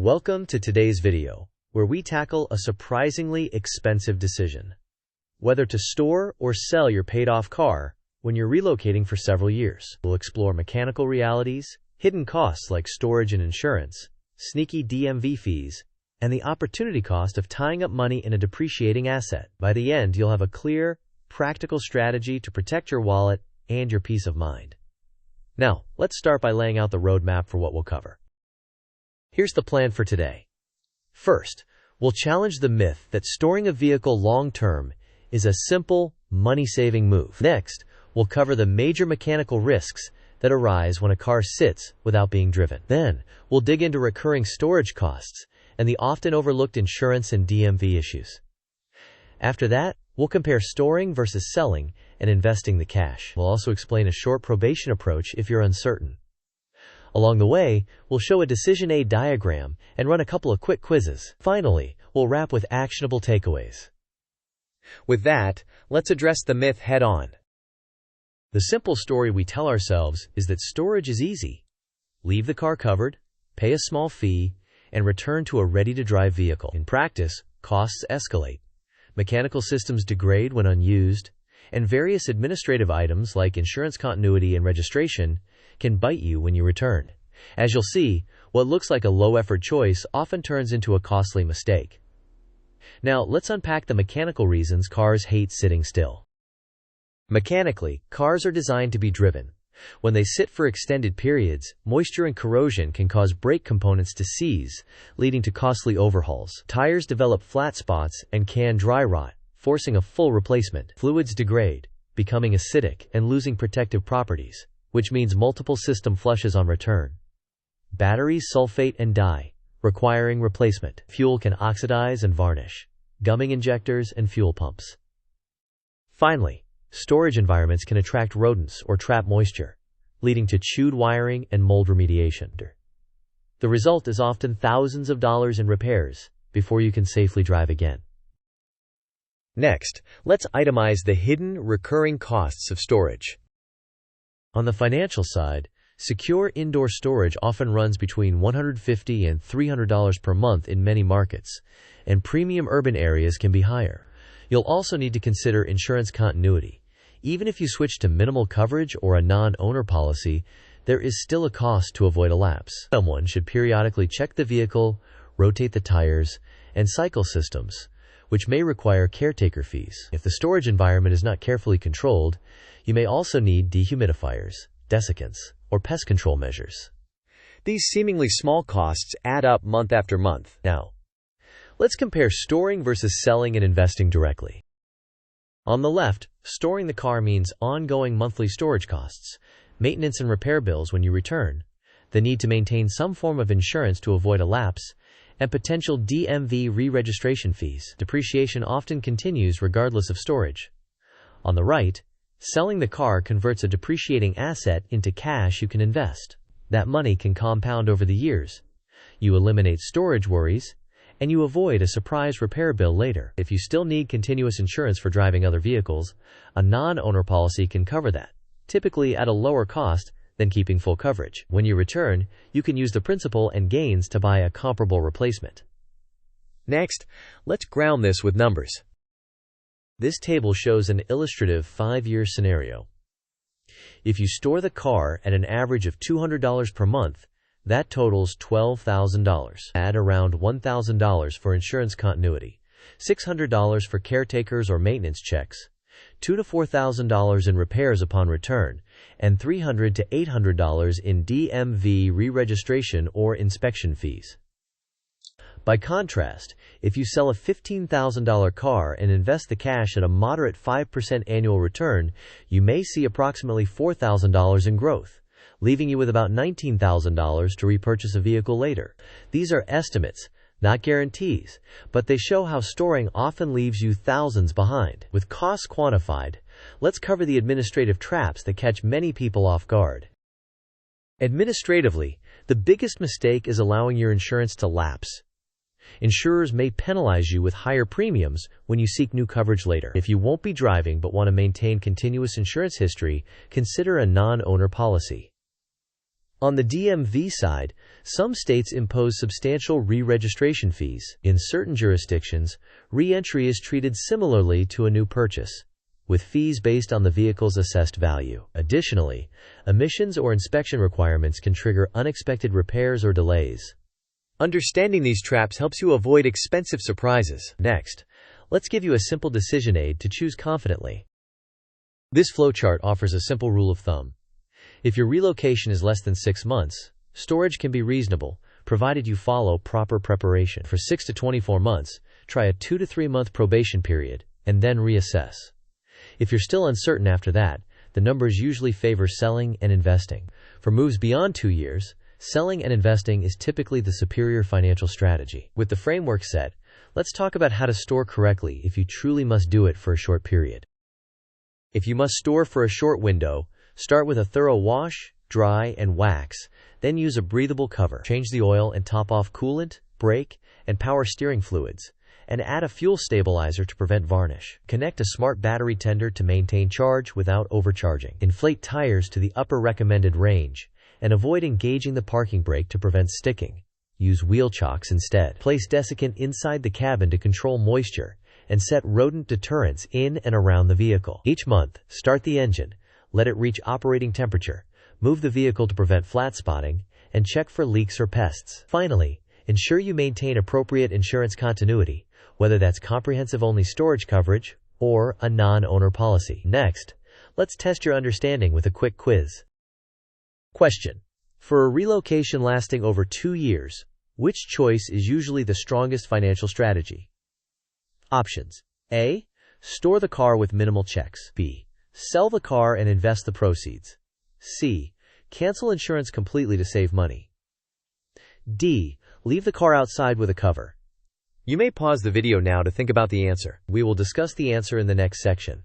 Welcome to today's video, where we tackle a surprisingly expensive decision. Whether to store or sell your paid-off car when you're relocating for several years. We'll explore mechanical realities, hidden costs like storage and insurance, sneaky DMV fees, and the opportunity cost of tying up money in a depreciating asset. By the end, you'll have a clear, practical strategy to protect your wallet and your peace of mind. Now, let's start by laying out the roadmap for what we'll cover. Here's the plan for today. First, we'll challenge the myth that storing a vehicle long-term is a simple, money-saving move. Next, we'll cover the major mechanical risks that arise when a car sits without being driven. Then, we'll dig into recurring storage costs and the often overlooked insurance and DMV issues. After that, we'll compare storing versus selling and investing the cash. We'll also explain a short probation approach if you're uncertain. Along the way, we'll show a decision aid diagram and run a couple of quick quizzes. Finally, we'll wrap with actionable takeaways. With that, let's address the myth head-on. The simple story we tell ourselves is that storage is easy. Leave the car covered, pay a small fee, and return to a ready-to-drive vehicle. In practice, costs escalate. Mechanical systems degrade when unused, and various administrative items like insurance continuity and registration can bite you when you return. As you'll see, what looks like a low-effort choice often turns into a costly mistake. Now, let's unpack the mechanical reasons cars hate sitting still. Mechanically, cars are designed to be driven. When they sit for extended periods, moisture and corrosion can cause brake components to seize, leading to costly overhauls. Tires develop flat spots and can dry rot, forcing a full replacement. Fluids degrade, becoming acidic and losing protective properties, which means multiple system flushes on return. Batteries sulfate and die, requiring replacement. Fuel can oxidize and varnish, gumming injectors and fuel pumps. Finally, storage environments can attract rodents or trap moisture, leading to chewed wiring and mold remediation. The result is often thousands of dollars in repairs before you can safely drive again. Next, let's itemize the hidden, recurring costs of storage. On the financial side, secure indoor storage often runs between $150 and $300 per month in many markets, and premium urban areas can be higher. You'll also need to consider insurance continuity. Even if you switch to minimal coverage or a non-owner policy, there is still a cost to avoid a lapse. Someone should periodically check the vehicle, rotate the tires, and cycle systems, which may require caretaker fees. If the storage environment is not carefully controlled, you may also need dehumidifiers, desiccants, or pest control measures. These seemingly small costs add up month after month. Now, let's compare storing versus selling and investing directly. On the left, storing the car means ongoing monthly storage costs, maintenance and repair bills when you return, the need to maintain some form of insurance to avoid a lapse, and potential DMV re-registration fees. Depreciation often continues regardless of storage. On the right, selling the car converts a depreciating asset into cash you can invest. That money can compound over the years. You eliminate storage worries, and you avoid a surprise repair bill later. If you still need continuous insurance for driving other vehicles, a non-owner policy can cover that, typically at a lower cost than keeping full coverage. When you return, you can use the principal and gains to buy a comparable replacement. Next, let's ground this with numbers. This table shows an illustrative 5-year scenario. If you store the car at an average of $200 per month, that totals $12,000. Add around $1,000 for insurance continuity, $600 for caretakers or maintenance checks, $2,000 to $4,000 in repairs upon return, and $300 to $800 in DMV re-registration or inspection fees. By contrast, if you sell a $15,000 car and invest the cash at a moderate 5% annual return, you may see approximately $4,000 in growth, leaving you with about $19,000 to repurchase a vehicle later. These are estimates, not guarantees, but they show how storing often leaves you thousands behind. With costs quantified, let's cover the administrative traps that catch many people off guard. Administratively, the biggest mistake is allowing your insurance to lapse. Insurers may penalize you with higher premiums when you seek new coverage later. If you won't be driving but want to maintain continuous insurance history, consider a non-owner policy. On the DMV side, some states impose substantial re-registration fees. In certain jurisdictions, re-entry is treated similarly to a new purchase, with fees based on the vehicle's assessed value. Additionally, emissions or inspection requirements can trigger unexpected repairs or delays. Understanding these traps helps you avoid expensive surprises. Next, let's give you a simple decision aid to choose confidently. This flowchart offers a simple rule of thumb. If your relocation is less than 6 months, storage can be reasonable, provided you follow proper preparation. For 6 to 24 months, try a 2 to 3 month probation period, and then reassess. If you're still uncertain after that, the numbers usually favor selling and investing. For moves beyond 2 years, selling and investing is typically the superior financial strategy. With the framework set, let's talk about how to store correctly if you truly must do it for a short period. If you must store for a short window, start with a thorough wash, dry, and wax, then use a breathable cover. Change the oil and top off coolant, brake, and power steering fluids, and add a fuel stabilizer to prevent varnish. Connect a smart battery tender to maintain charge without overcharging. Inflate tires to the upper recommended range, and avoid engaging the parking brake to prevent sticking. Use wheel chocks instead. Place desiccant inside the cabin to control moisture, and set rodent deterrents in and around the vehicle. Each month, start the engine, let it reach operating temperature, move the vehicle to prevent flat spotting, and check for leaks or pests. Finally, ensure you maintain appropriate insurance continuity, whether that's comprehensive-only storage coverage or a non-owner policy. Next, let's test your understanding with a quick quiz. Question: for a relocation lasting over 2 years, which choice is usually the strongest financial strategy? Options: A. Store the car with minimal checks. B. Sell the car and invest the proceeds. C. Cancel insurance completely to save money. D. Leave the car outside with a cover. You may pause the video now to think about the answer. We will discuss the answer in the next section.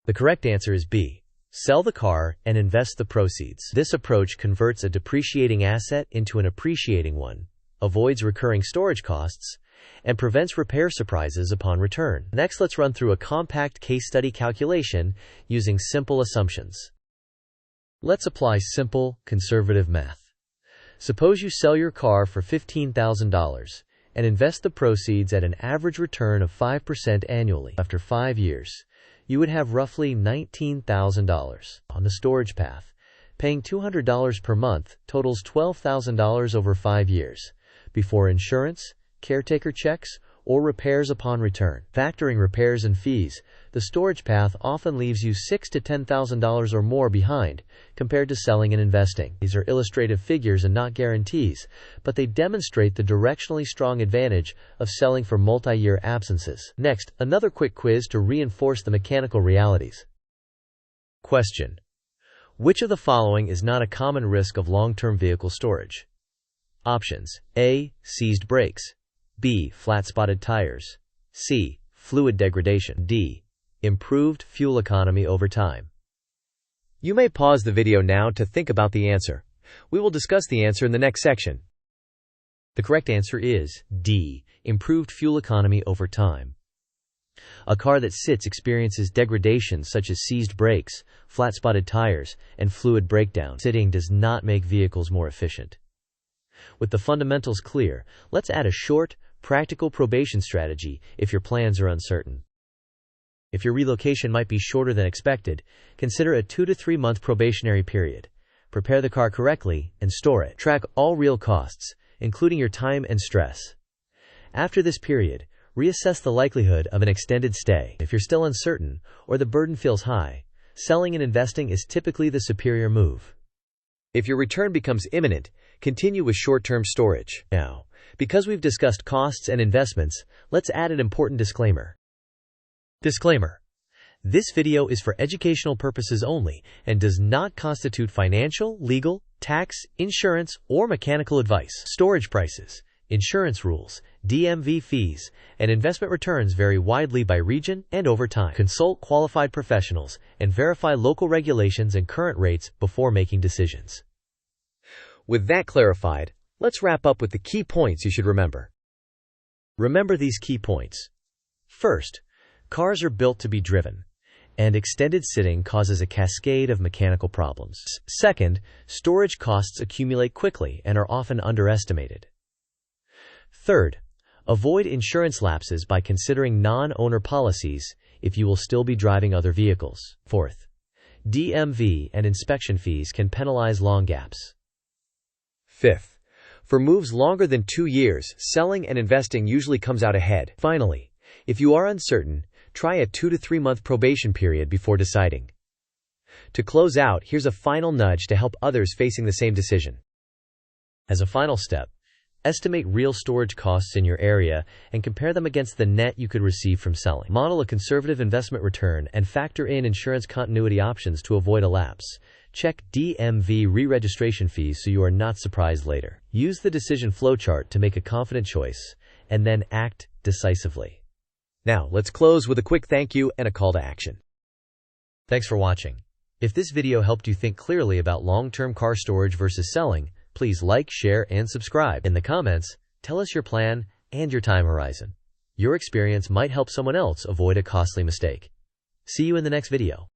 The correct answer is B. Sell the car and invest the proceeds. This approach converts a depreciating asset into an appreciating one, avoids recurring storage costs, and prevents repair surprises upon return. Next, let's run through a compact case study calculation using simple assumptions. Let's apply simple, conservative math. Suppose you sell your car for $15,000 and invest the proceeds at an average return of 5% annually. After 5 years, you would have roughly $19,000. On the storage path, paying $200 per month totals $12,000 over 5 years, before insurance, caretaker checks, or repairs upon return. Factoring repairs and fees, the storage path often leaves you $6,000 to $10,000 or more behind compared to selling and investing. These are illustrative figures and not guarantees, but they demonstrate the directionally strong advantage of selling for multi-year absences. Next, another quick quiz to reinforce the mechanical realities. Question: which of the following is not a common risk of long-term vehicle storage? Options: A. Seized brakes. B. Flat-spotted tires. C. Fluid degradation. D. Improved fuel economy over time. You may pause the video now to think about the answer. We will discuss the answer in the next section. The correct answer is D. Improved fuel economy over time. A car that sits experiences degradation such as seized brakes, flat-spotted tires, and fluid breakdown. Sitting does not make vehicles more efficient. With the fundamentals clear, let's add a short, practical probation strategy if your plans are uncertain. If your relocation might be shorter than expected, consider a 2 to 3 month probationary period. Prepare the car correctly and store it. Track all real costs, including your time and stress. After this period, reassess the likelihood of an extended stay. If you're still uncertain or the burden feels high, selling and investing is typically the superior move. If your return becomes imminent, continue with short-term storage. Now, because we've discussed costs and investments, let's add an important disclaimer. Disclaimer: this video is for educational purposes only and does not constitute financial, legal, tax, insurance, or mechanical advice. Storage prices, insurance rules, DMV fees, and investment returns vary widely by region and over time. Consult qualified professionals and verify local regulations and current rates before making decisions. With that clarified, let's wrap up with the key points you should remember. Remember these key points. First, cars are built to be driven, and extended sitting causes a cascade of mechanical problems. Second, storage costs accumulate quickly and are often underestimated. Third, avoid insurance lapses by considering non-owner policies if you will still be driving other vehicles. Fourth, DMV and inspection fees can penalize long gaps. Fifth, for moves longer than 2 years, selling and investing usually comes out ahead. Finally, if you are uncertain, try a 2 to 3 month probation period before deciding. To close out, here's a final nudge to help others facing the same decision. As a final step, estimate real storage costs in your area and compare them against the net you could receive from selling. Model a conservative investment return and factor in insurance continuity options to avoid a lapse. Check DMV re-registration fees so you are not surprised later. Use the decision flowchart to make a confident choice, and then act decisively. Now, let's close with a quick thank you and a call to action. Thanks for watching. If this video helped you think clearly about long-term car storage versus selling, please like, share, and subscribe. In the comments, tell us your plan and your time horizon. Your experience might help someone else avoid a costly mistake. See you in the next video.